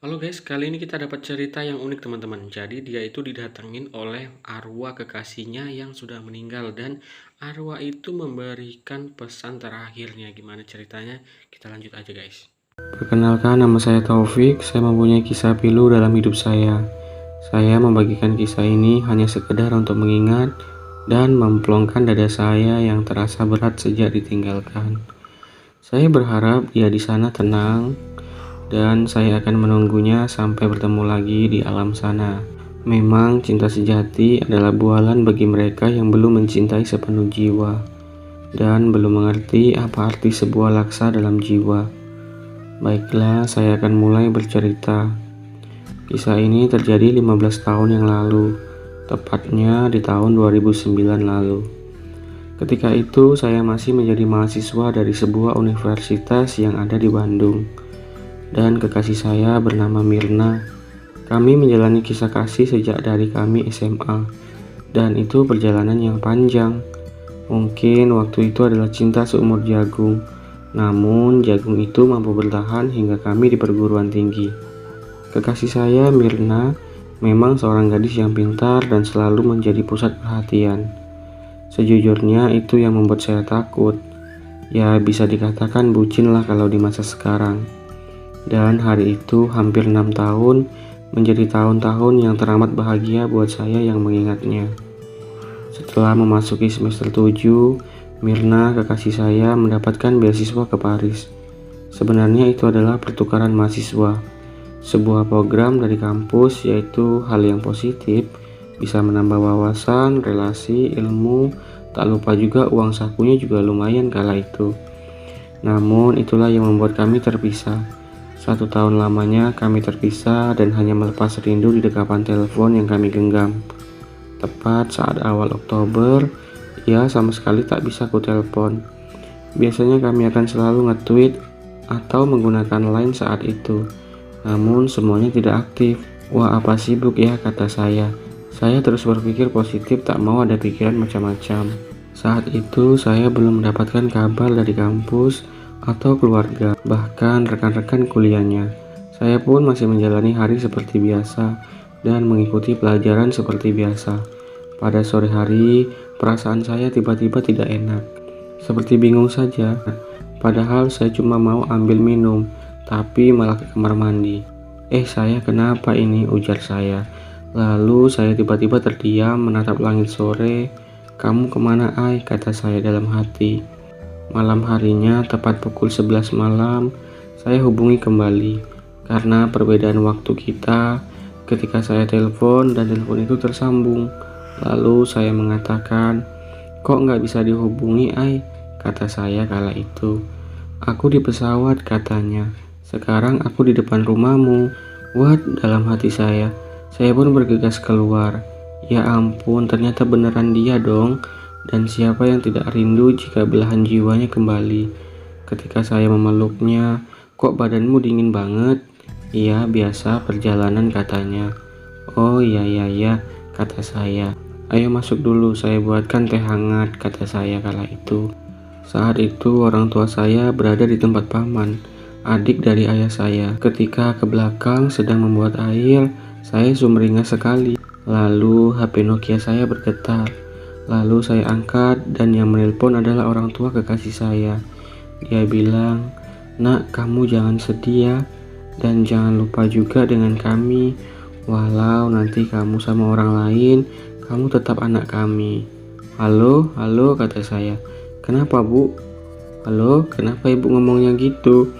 Halo guys, kali ini kita dapat cerita yang unik teman-teman. Jadi dia itu didatengin oleh arwah kekasihnya yang sudah meninggal dan arwah itu memberikan pesan terakhirnya. Gimana ceritanya? Kita lanjut aja guys. Perkenalkan, nama saya Taufik. Saya mempunyai kisah pilu dalam hidup saya. Saya membagikan kisah ini hanya sekedar untuk mengingat dan memplongkan dada saya yang terasa berat sejak ditinggalkan. Saya berharap dia di sana tenang dan saya akan menunggunya sampai bertemu lagi di alam sana. Memang cinta sejati adalah bualan bagi mereka yang belum mencintai sepenuh jiwa dan belum mengerti apa arti sebuah laksa dalam jiwa. Baiklah, saya akan mulai bercerita. Kisah ini terjadi 15 tahun yang lalu, tepatnya di tahun 2009 lalu. Ketika itu, saya masih menjadi mahasiswa dari sebuah universitas yang ada di Bandung. Dan kekasih saya bernama Mirna. Kami menjalani kisah kasih sejak dari kami SMA. Dan itu perjalanan yang panjang. Mungkin waktu itu adalah cinta seumur jagung. Namun, jagung itu mampu bertahan hingga kami di perguruan tinggi. Kekasih saya, Mirna, memang seorang gadis yang pintar dan selalu menjadi pusat perhatian. Sejujurnya, itu yang membuat saya takut. Ya, bisa dikatakan bucin lah kalau di masa sekarang. Dan hari itu hampir 6 tahun menjadi tahun-tahun yang teramat bahagia buat saya yang mengingatnya. Setelah memasuki semester 7, Mirna, kekasih saya, mendapatkan beasiswa ke Paris. Sebenarnya itu adalah pertukaran mahasiswa, sebuah program dari kampus, yaitu hal yang positif, bisa menambah wawasan, relasi, ilmu, tak lupa juga uang sakunya juga lumayan kala itu. Namun itulah yang membuat kami terpisah. 1 tahun lamanya kami terpisah dan hanya melepas rindu di dekapan telepon yang kami genggam. Tepat saat awal Oktober, ia sama sekali tak bisa ku telepon. Biasanya kami akan selalu nge-tweet atau menggunakan line saat itu. Namun semuanya tidak aktif. Wah, apa sibuk ya, kata saya. Saya terus berpikir positif, tak mau ada pikiran macam-macam. Saat itu saya belum mendapatkan kabar dari kampus atau keluarga, bahkan rekan-rekan kuliahnya. Saya pun masih menjalani hari seperti biasa dan mengikuti pelajaran seperti biasa. Pada sore hari, perasaan saya tiba-tiba tidak enak, seperti bingung saja. Padahal saya cuma mau ambil minum, tapi malah ke kamar mandi. Saya kenapa ini?" ujar saya. Lalu saya tiba-tiba terdiam menatap langit sore. "Kamu kemana, Ai?" kata saya dalam hati. Malam harinya, tepat pukul 11 malam, saya hubungi kembali. Karena perbedaan waktu kita, ketika saya telepon dan telepon itu tersambung. Lalu saya mengatakan, "Kok nggak bisa dihubungi, Ai?" kata saya kala itu. "Aku di pesawat," katanya. "Sekarang aku di depan rumahmu." What? Dalam hati saya. Saya pun bergegas keluar. Ya ampun, ternyata beneran dia dong. Dan siapa yang tidak rindu jika belahan jiwanya kembali? Ketika saya memeluknya, "Kok badanmu dingin banget?" "Iya, biasa perjalanan," katanya. "Oh iya, kata saya. "Ayo masuk dulu, saya buatkan teh hangat," kata saya kala itu. Saat itu orang tua saya berada di tempat paman, adik dari ayah saya. Ketika ke belakang sedang membuat air, saya sumringah sekali. Lalu HP Nokia saya bergetar. Lalu saya angkat dan yang menelpon adalah orang tua kekasih saya. Dia bilang, "Nak, kamu jangan sedih ya, dan jangan lupa juga dengan kami. Walau nanti kamu sama orang lain, kamu tetap anak kami." Halo, kata saya. "Kenapa, Bu?" "Halo, kenapa Ibu ngomongnya gitu?"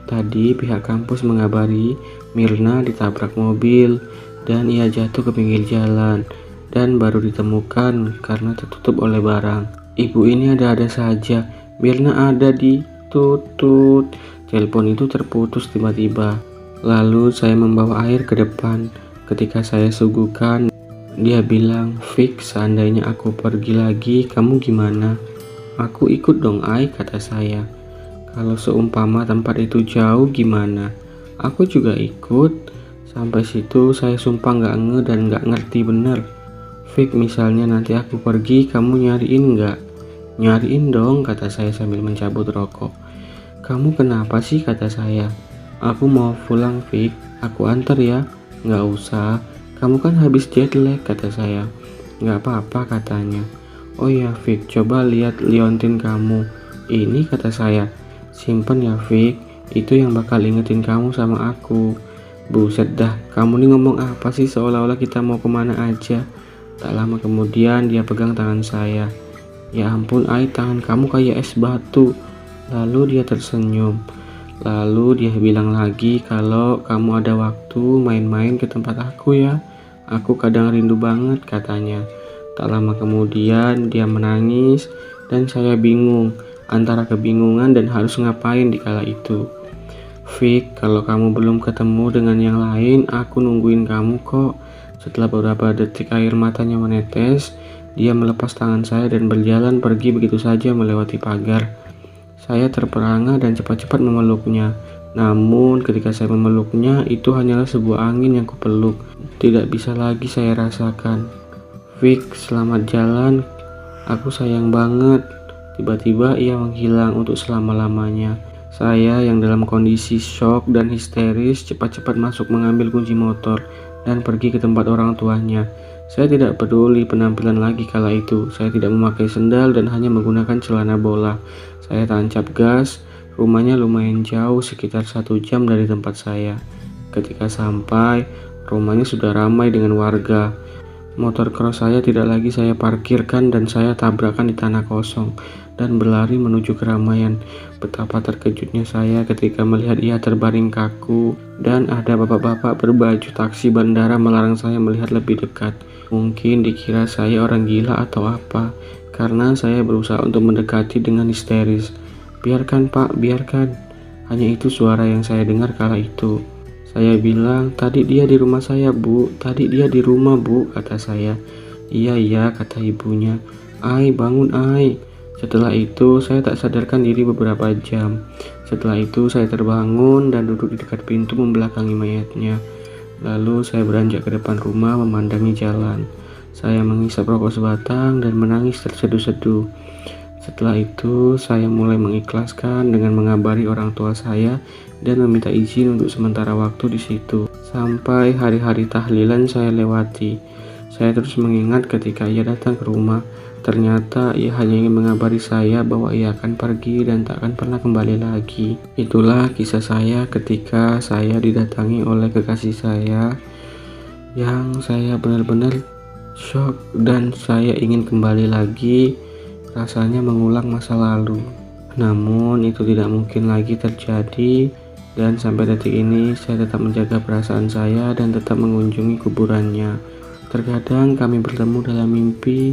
"Tadi pihak kampus mengabari Mirna ditabrak mobil dan ia jatuh ke pinggir jalan dan baru ditemukan karena tertutup oleh barang. Ibu ini ada-ada saja. Mirna ada di tutut." Telepon itu terputus tiba-tiba. Lalu saya membawa air ke depan. Ketika saya suguhkan, dia bilang, "Fik, seandainya aku pergi lagi, kamu gimana?" "Aku ikut dong, Ai," kata saya. "Kalau seumpama tempat itu jauh gimana?" "Aku juga ikut." Sampai situ saya sumpah gak nge dan gak ngerti bener. "Fik, misalnya nanti aku pergi, kamu nyariin gak?" "Nyariin dong," kata saya sambil mencabut rokok. "Kamu kenapa sih?" kata saya. Aku mau pulang, Fik. Aku antar ya. Nggak usah, kamu kan habis jet lag, kata saya. Nggak apa-apa, katanya. Oh ya, Fik, coba lihat liontin kamu. Ini, kata saya. Simpen ya, Fik. Itu yang bakal ingetin kamu sama aku. Buset dah, kamu nih ngomong apa sih, seolah-olah kita mau kemana aja. Tak lama kemudian dia pegang tangan saya. Ya ampun, Ai, tangan kamu kayak es batu. Lalu dia tersenyum. Lalu dia bilang lagi kalau kamu ada waktu main-main ke tempat aku ya. Aku kadang rindu banget, katanya. Tak lama kemudian dia menangis dan saya bingung antara kebingungan dan harus ngapain di kala itu. Fik, kalau kamu belum ketemu dengan yang lain, aku nungguin kamu kok. Setelah beberapa detik air matanya menetes, dia melepas tangan saya dan berjalan pergi begitu saja melewati pagar. Saya terperangah dan cepat-cepat memeluknya. Namun ketika saya memeluknya, itu hanyalah sebuah angin yang kupeluk. Tidak bisa lagi saya rasakan. Fik, selamat jalan. Aku sayang banget. Tiba-tiba ia menghilang untuk selama-lamanya. Saya yang dalam kondisi shock dan histeris cepat-cepat masuk mengambil kunci motor dan pergi ke tempat orang tuanya. Saya tidak peduli penampilan lagi kala itu. Saya tidak memakai sendal dan hanya menggunakan celana bola. Saya tancap gas. Rumahnya lumayan jauh, sekitar 1 jam dari tempat saya. Ketika sampai, rumahnya sudah ramai dengan warga. Motor cross saya tidak lagi saya parkirkan dan saya tabrakan di tanah kosong dan berlari menuju keramaian. Betapa terkejutnya saya ketika melihat ia terbaring kaku dan ada bapak-bapak berbaju taksi bandara melarang saya melihat lebih dekat. Mungkin dikira saya orang gila atau apa, karena saya berusaha untuk mendekati dengan histeris. Biarkan, Pak, biarkan. Hanya itu suara yang saya dengar kala itu. Saya bilang, tadi dia di rumah saya, Bu. Tadi dia di rumah, Bu, kata saya. Iya, kata ibunya. Ai, bangun, Ai. Setelah itu, saya tak sadarkan diri beberapa jam. Setelah itu, saya terbangun dan duduk di dekat pintu membelakangi mayatnya. Lalu, saya beranjak ke depan rumah memandangi jalan. Saya menghisap rokok sebatang dan menangis terseduh-seduh. Setelah itu, saya mulai mengikhlaskan dengan mengabari orang tua saya dan meminta izin untuk sementara waktu di situ. Sampai hari-hari tahlilan saya lewati. Saya terus mengingat ketika ia datang ke rumah. Ternyata ia hanya ingin mengabari saya bahwa ia akan pergi dan tak akan pernah kembali lagi. Itulah kisah saya ketika saya didatangi oleh kekasih saya yang saya benar-benar shock dan saya ingin kembali lagi. Rasanya mengulang masa lalu. Namun itu tidak mungkin lagi terjadi dan sampai detik ini saya tetap menjaga perasaan saya dan tetap mengunjungi kuburannya. Terkadang kami bertemu dalam mimpi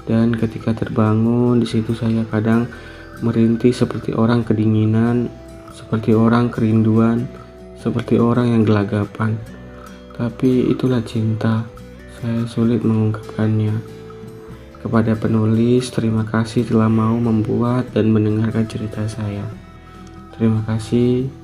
dan ketika terbangun di situ saya kadang merintih seperti orang kedinginan, seperti orang kerinduan, seperti orang yang gelagapan. Tapi itulah cinta. Saya sulit mengungkapkannya. Kepada penulis, terima kasih telah mau membuat dan mendengarkan cerita saya. Terima kasih.